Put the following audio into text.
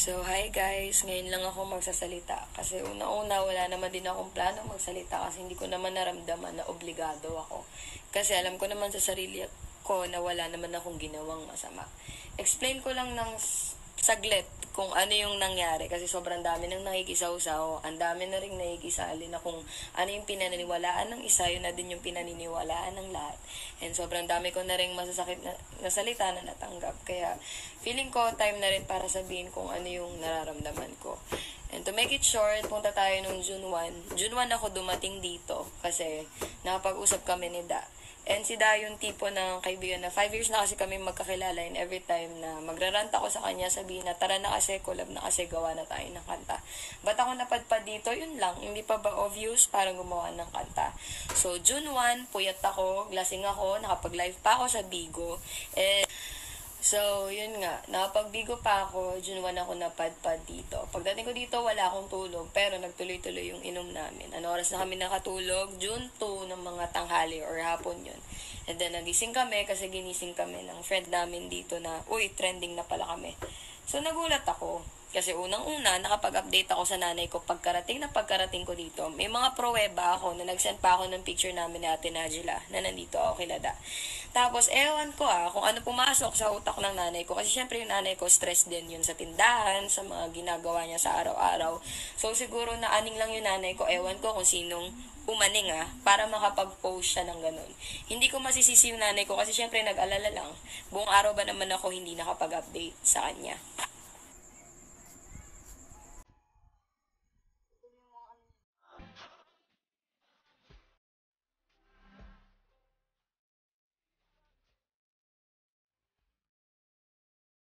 So, hi guys! Ngayon lang ako magsasalita kasi una-una wala naman din akong plano magsalita kasi hindi ko naman naramdaman na obligado ako. Kasi alam ko naman sa sarili ko na wala naman akong ginawang masama. Explain ko lang ng saglit kung ano yung nangyari kasi sobrang dami nang nakikisaw-saw, ang dami na rin nakikisali na kung ano yung pinaniniwalaan ng isa, yun na din yung pinaniniwalaan ng lahat. And sobrang dami ko na rin masasakit na salita na natanggap. Kaya feeling ko time na rin para sabihin kung ano yung nararamdaman ko. And to make it short, punta tayo nung June 1. June 1 ako dumating dito kasi nakapag-usap kami ni Da. And si Da yung tipo ng kaibigan na 5 years na kasi kami magkakilala, and every time na magrarant ako sa kanya, sabihin na tara na kasi, collab na kasi, gawa na tayo ng kanta. Ba't ako napadpad dito? Yun lang, hindi pa ba obvious para gumawa ng kanta. So June 1, puyat ako, lasing ako, nakapag-live pa ako sa Bigo. So, yun nga, nakapagbigo pa ako, June 1 ako napadpad dito. Pagdating ko dito, wala akong tulog, pero nagtuloy-tuloy yung inom namin. Ano oras na kami nakatulog? June 2 ng mga tanghali or hapon yun. And then, nagising kami kasi ginising kami ng friend namin dito na, uy, trending na pala kami. So, nagulat ako. Kasi unang-una, nakapag-update ako sa nanay ko pagkarating ko dito. May mga pruweba ako na nag-send pa ako ng picture namin ni Ate Najila na nandito ako kilada. Tapos, ewan ko kung ano pumasok sa utak ng nanay ko. Kasi syempre yung nanay ko, stress din yun sa tindahan, sa mga ginagawa niya sa araw-araw. So, siguro na aning lang yung nanay ko. Ewan ko kung sinong umaning para makapag-post siya ng ganun. Hindi ko masisisi yung nanay ko kasi syempre nag-alala lang. Buong araw ba naman ako hindi nakapag-update sa kanya.